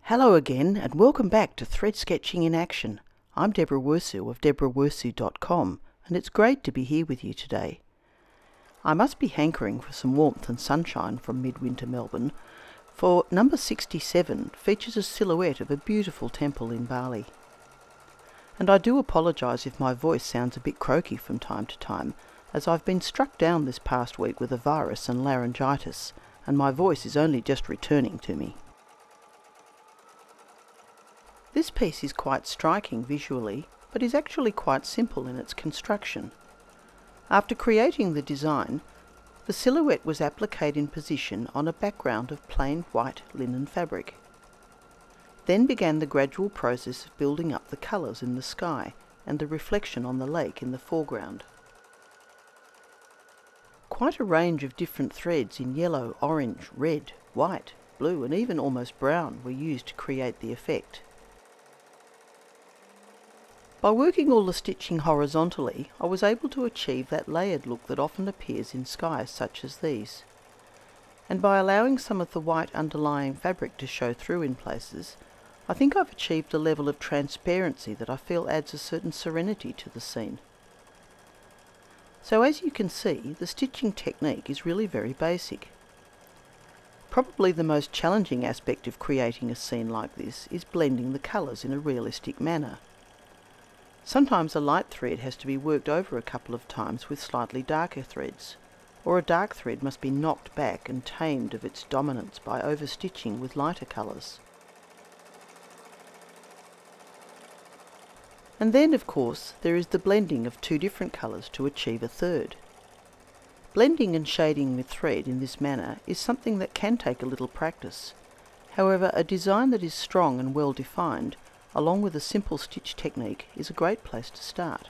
Hello again and welcome back to Thread Sketching in Action. I'm Deborah Wirsu of deborahwirsu.com and it's great to be here with you today. I must be hankering for some warmth and sunshine from midwinter Melbourne, for number 67 features a silhouette of a beautiful temple in Bali. And I do apologise if my voice sounds a bit croaky from time to time, as I've been struck down this past week with a virus and laryngitis, and my voice is only just returning to me. This piece is quite striking visually, but is actually quite simple in its construction. After creating the design, the silhouette was appliqued in position on a background of plain white linen fabric. Then began the gradual process of building up the colours in the sky and the reflection on the lake in the foreground. Quite a range of different threads in yellow, orange, red, white, blue and even almost brown were used to create the effect. By working all the stitching horizontally, I was able to achieve that layered look that often appears in skies such as these. And by allowing some of the white underlying fabric to show through in places, I think I've achieved a level of transparency that I feel adds a certain serenity to the scene. So as you can see, the stitching technique is really very basic. Probably the most challenging aspect of creating a scene like this is blending the colours in a realistic manner. Sometimes a light thread has to be worked over a couple of times with slightly darker threads, or a dark thread must be knocked back and tamed of its dominance by overstitching with lighter colours. And then, of course, there is the blending of two different colours to achieve a third. Blending and shading with thread in this manner is something that can take a little practice. However, a design that is strong and well defined, along with a simple stitch technique, is a great place to start.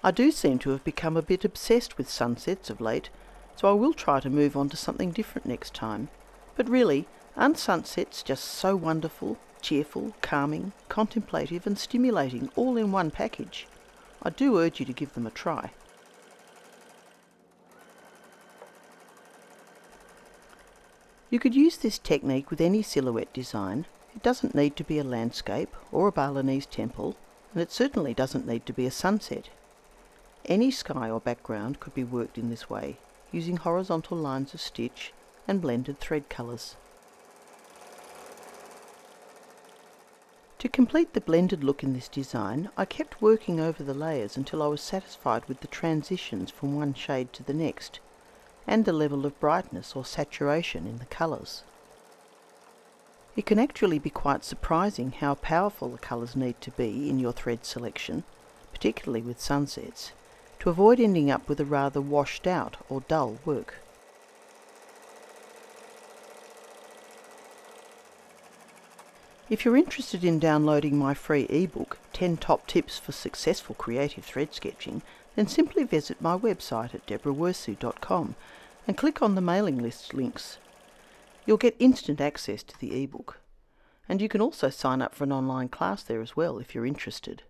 I do seem to have become a bit obsessed with sunsets of late, so I will try to move on to something different next time. But really, aren't sunsets just so wonderful, cheerful, calming, contemplative and stimulating all in one package? I do urge you to give them a try. You could use this technique with any silhouette design. It doesn't need to be a landscape or a Balinese temple, and it certainly doesn't need to be a sunset. Any sky or background could be worked in this way, using horizontal lines of stitch and blended thread colours. To complete the blended look in this design, I kept working over the layers until I was satisfied with the transitions from one shade to the next, and the level of brightness or saturation in the colours. It can actually be quite surprising how powerful the colours need to be in your thread selection, particularly with sunsets, to avoid ending up with a rather washed out or dull work. If you're interested in downloading my free ebook, 10 Top Tips for Successful Creative Thread Sketching, then simply visit my website at deborahwirsu.com and click on the mailing list links. You'll get instant access to the ebook, and you can also sign up for an online class there as well if you're interested.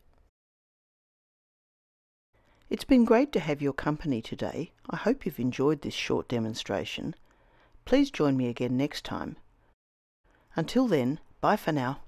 It's been great to have your company today. I hope you've enjoyed this short demonstration. Please join me again next time. Until then, bye for now.